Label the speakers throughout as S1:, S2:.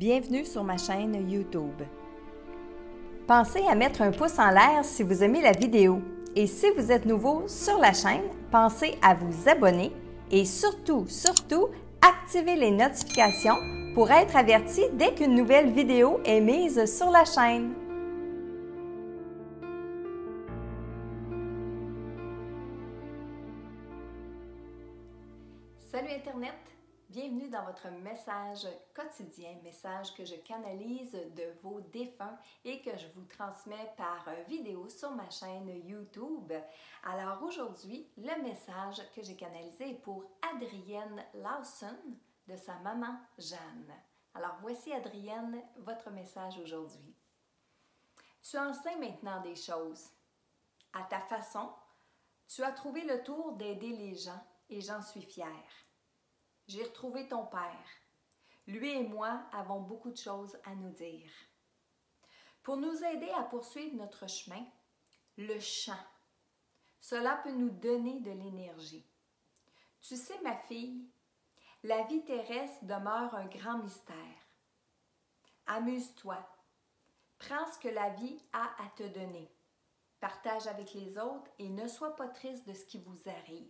S1: Bienvenue sur ma chaîne YouTube. Pensez à mettre un pouce en l'air si vous aimez la vidéo. Et si vous êtes nouveau sur la chaîne, pensez à vous abonner et surtout, activez les notifications pour être averti dès qu'une nouvelle vidéo est mise sur la chaîne. Salut Internet! Bienvenue dans votre message quotidien, message que je canalise de vos défunts et que je vous transmets par vidéo sur ma chaîne YouTube. Alors aujourd'hui, le message que j'ai canalisé est pour Adrienne Lawson de sa maman Jeanne. Alors voici Adrienne, votre message aujourd'hui. Tu enseignes maintenant des choses. À ta façon, tu as trouvé le tour d'aider les gens et j'en suis fière. J'ai retrouvé ton père. Lui et moi avons beaucoup de choses à nous dire. Pour nous aider à poursuivre notre chemin, le chant. Cela peut nous donner de l'énergie. Tu sais, ma fille, la vie terrestre demeure un grand mystère. Amuse-toi. Prends ce que la vie a à te donner. Partage avec les autres et ne sois pas triste de ce qui vous arrive.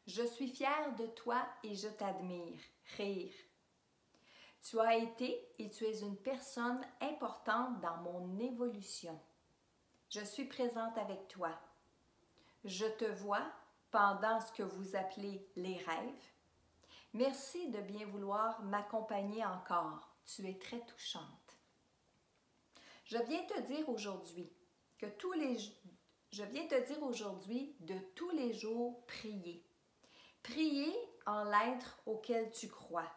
S1: Je suis fière de toi et je t'admire. Rire. Tu as été et tu es une personne importante dans mon évolution. Je suis présente avec toi. Je te vois pendant ce que vous appelez les rêves. Merci de bien vouloir m'accompagner encore. Tu es très touchante. Je viens te dire aujourd'hui de tous les jours prier. Prier en l'être auquel tu crois.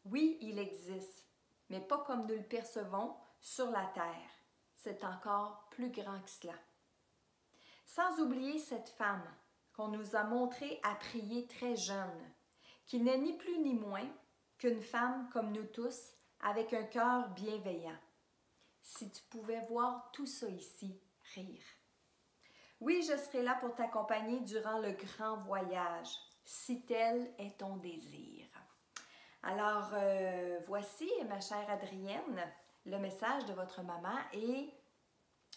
S1: Oui, il existe, mais pas comme nous le percevons sur la terre. C'est encore plus grand que cela. Sans oublier cette femme qu'on nous a montré à prier très jeune, qui n'est ni plus ni moins qu'une femme comme nous tous, avec un cœur bienveillant. Si tu pouvais voir tout ça ici, rire. Oui, je serai là pour t'accompagner durant le grand voyage, si tel est ton désir. Alors, voici, ma chère Adrienne, le message de votre maman et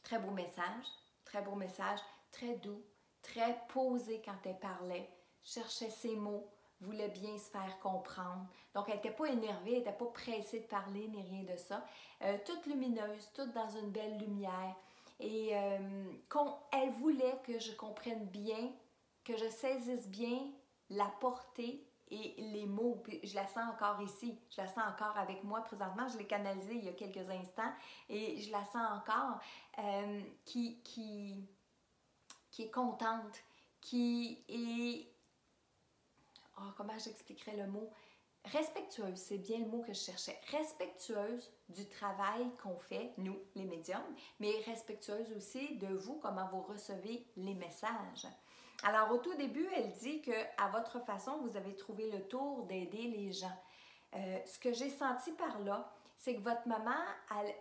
S1: très beau message, très doux, très posé quand elle parlait, cherchait ses mots, voulait bien se faire comprendre. Donc, elle n'était pas énervée, elle n'était pas pressée de parler, ni rien de ça. Toute lumineuse, toute dans une belle lumière. Et elle voulait que je comprenne bien, que je saisisse bien la portée et les mots. Puis je la sens encore ici, je la sens encore avec moi présentement. Je l'ai canalisée il y a quelques instants et je la sens encore qui est contente, qui est... Oh, comment j'expliquerais le mot? Respectueuse, c'est bien le mot que je cherchais. Respectueuse du travail qu'on fait, nous, les médiums, mais respectueuse aussi de vous, comment vous recevez les messages. Alors, au tout début, elle dit qu'à votre façon, vous avez trouvé le tour d'aider les gens. Ce que j'ai senti par là, c'est que votre maman,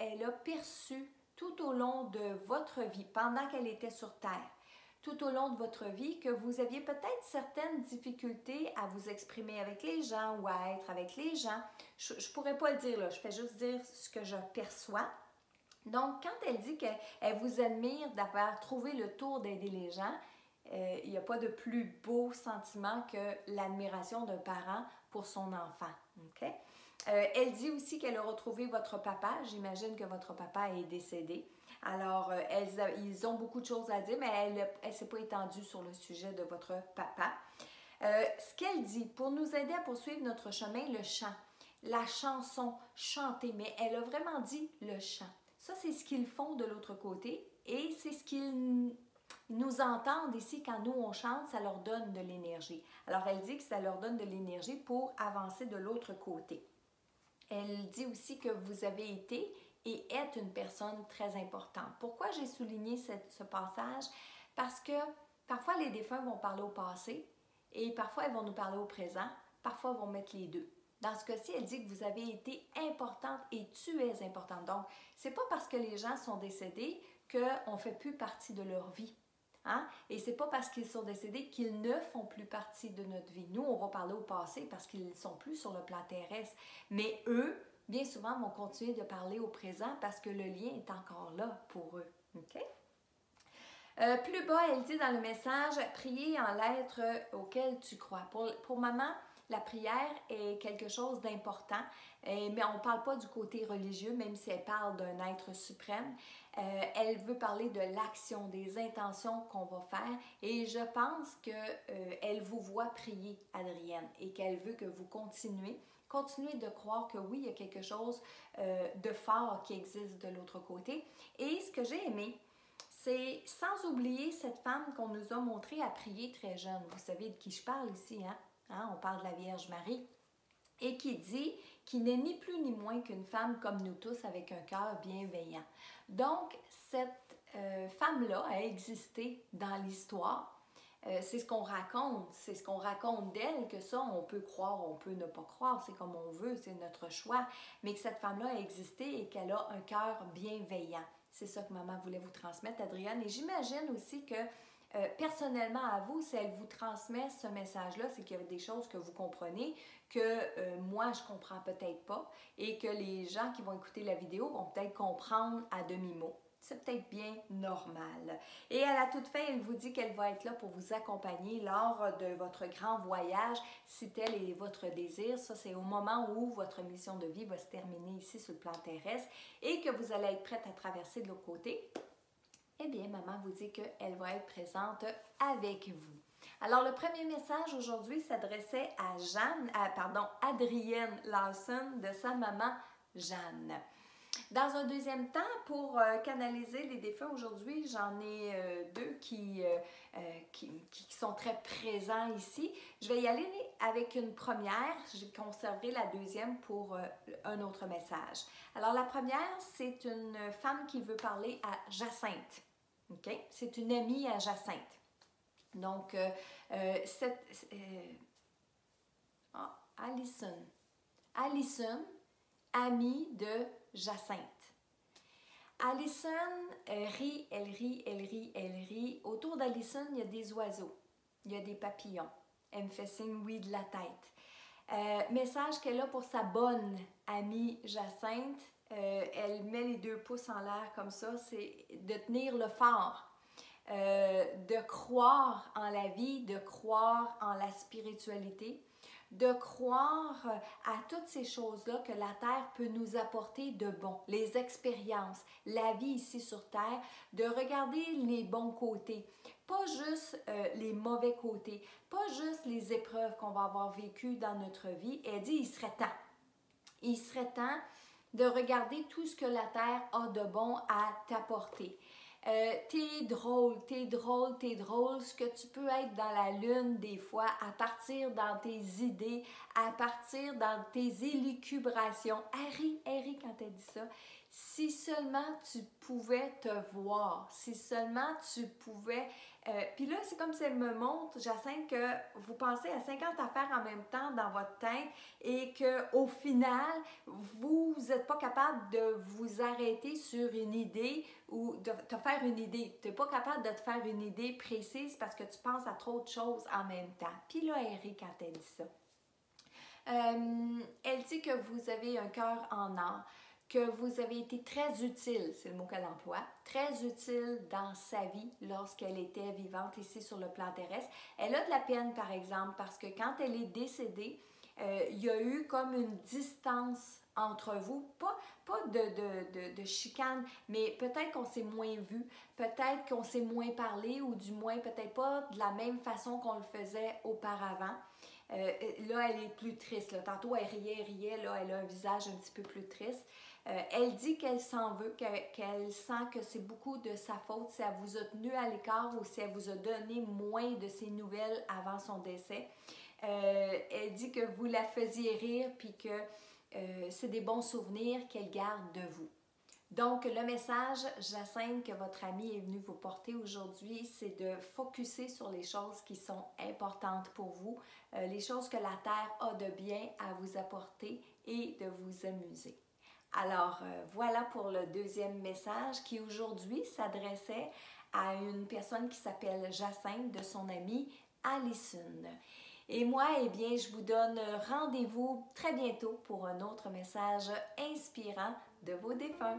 S1: elle a perçu tout au long de votre vie, pendant qu'elle était sur Terre, tout au long de votre vie, que vous aviez peut-être certaines difficultés à vous exprimer avec les gens ou à être avec les gens. Je ne pourrais pas le dire là, je fais juste dire ce que je perçois. Donc, quand elle dit qu'elle vous admire d'avoir trouvé le tour d'aider les gens, il n'y a pas de plus beau sentiment que l'admiration d'un parent pour son enfant. Okay? Elle dit aussi qu'elle a retrouvé votre papa. J'imagine que votre papa est décédé. Alors, ils ont beaucoup de choses à dire, mais elle ne s'est pas étendue sur le sujet de votre papa. Ce qu'elle dit, pour nous aider à poursuivre notre chemin, le chant, la chanson, chanter, mais elle a vraiment dit le chant. Ça, c'est ce qu'ils font de l'autre côté et c'est ce qu'ils nous entendent ici quand nous on chante, ça leur donne de l'énergie. Alors, elle dit que ça leur donne de l'énergie pour avancer de l'autre côté. Elle dit aussi que vous avez été et êtes une personne très importante. Pourquoi j'ai souligné ce passage? Parce que parfois les défunts vont parler au passé et parfois ils vont nous parler au présent, parfois ils vont mettre les deux. Dans ce cas-ci, elle dit que vous avez été importante et tu es importante. Donc, c'est pas parce que les gens sont décédés qu'on ne fait plus partie de leur vie. Hein? Et c'est pas parce qu'ils sont décédés qu'ils ne font plus partie de notre vie. Nous, on va parler au passé parce qu'ils ne sont plus sur le plan terrestre. Mais eux, bien souvent vont continuer de parler au présent parce que le lien est encore là pour eux. OK? Plus bas, elle dit dans le message, prier en l'être auquel tu crois. Pour maman, la prière est quelque chose d'important, mais on ne parle pas du côté religieux, même si elle parle d'un être suprême. Elle veut parler de l'action, des intentions qu'on va faire, et je pense qu'elle vous voit prier, Adrienne, et qu'elle veut que vous continuez de croire que oui, il y a quelque chose de fort qui existe de l'autre côté. Et ce que j'ai aimé, c'est sans oublier cette femme qu'on nous a montrée à prier très jeune. Vous savez de qui je parle ici, hein? On parle de la Vierge Marie. Et qui dit qu'il n'est ni plus ni moins qu'une femme comme nous tous avec un cœur bienveillant. Donc, cette femme-là a existé dans l'histoire. C'est ce qu'on raconte d'elle, que ça, on peut croire, on peut ne pas croire, c'est comme on veut, c'est notre choix, mais que cette femme-là a existé et qu'elle a un cœur bienveillant. C'est ça que maman voulait vous transmettre, Adrienne. Et j'imagine aussi que personnellement à vous, si elle vous transmet ce message-là, c'est qu'il y a des choses que vous comprenez, que moi, je comprends peut-être pas, et que les gens qui vont écouter la vidéo vont peut-être comprendre à demi-mot. C'est peut-être bien normal. Et à la toute fin, elle vous dit qu'elle va être là pour vous accompagner lors de votre grand voyage, si tel est votre désir. Ça, c'est au moment où votre mission de vie va se terminer ici sur le plan terrestre et que vous allez être prête à traverser de l'autre côté. Eh bien, maman vous dit qu'elle va être présente avec vous. Alors, le premier message aujourd'hui s'adressait à Adrienne Lawson de sa maman Jeanne. Dans un deuxième temps, pour canaliser les défunts aujourd'hui, j'en ai deux qui sont très présents ici. Je vais y aller avec une première. Je conserverai la deuxième pour un autre message. Alors, la première, c'est une femme qui veut parler à Jacinthe. Okay? C'est une amie à Jacinthe. Donc, Alison, amie de Jacinthe. Alison rit, elle rit, elle rit, elle rit. Autour d'Alison, il y a des oiseaux, il y a des papillons. Elle me fait signe oui de la tête. Message qu'elle a pour sa bonne amie Jacinthe. Elle met les 2 pouces en l'air comme ça, c'est de tenir le fort, de croire en la vie, de croire en la spiritualité, de croire à toutes ces choses-là que la Terre peut nous apporter de bon, les expériences, la vie ici sur Terre, de regarder les bons côtés, pas juste les mauvais côtés, pas juste les épreuves qu'on va avoir vécues dans notre vie. Elle dit, il serait temps de regarder tout ce que la Terre a de bon à t'apporter. T'es drôle, ce que tu peux être dans la lune des fois, à partir dans tes idées, à partir dans tes élucubrations. Elle rit quand elle dit ça. Si seulement tu pouvais te voir, si seulement tu pouvais... Puis là, c'est comme si elle me montre, Jacinthe, que vous pensez à 50 affaires en même temps dans votre tête et qu'au final, vous n'êtes pas capable de vous arrêter sur une idée ou de te faire une idée. Tu n'es pas capable de te faire une idée précise parce que tu penses à trop de choses en même temps. Puis là, elle rit quand elle dit ça. Elle dit que vous avez un cœur en or, que vous avez été très utile, c'est le mot qu'elle emploie, très utile dans sa vie lorsqu'elle était vivante ici sur le plan terrestre. Elle a de la peine, par exemple, parce que quand elle est décédée, il y a eu comme une distance entre vous, pas de chicane, mais peut-être qu'on s'est moins vu, peut-être qu'on s'est moins parlé, ou du moins peut-être pas de la même façon qu'on le faisait auparavant. Là, elle est plus triste. Là. Tantôt, elle riait, là, elle a un visage un petit peu plus triste. Elle dit qu'elle s'en veut, qu'elle sent que c'est beaucoup de sa faute si elle vous a tenu à l'écart ou si elle vous a donné moins de ses nouvelles avant son décès. Elle dit que vous la faisiez rire puis que c'est des bons souvenirs qu'elle garde de vous. Donc, le message, Jacinthe, que votre amie est venue vous porter aujourd'hui, c'est de focusser sur les choses qui sont importantes pour vous, les choses que la Terre a de bien à vous apporter et de vous amuser. Alors, voilà pour le deuxième message qui aujourd'hui s'adressait à une personne qui s'appelle Jacinthe de son amie Alison. Et moi, eh bien, je vous donne rendez-vous très bientôt pour un autre message inspirant de vos défunts.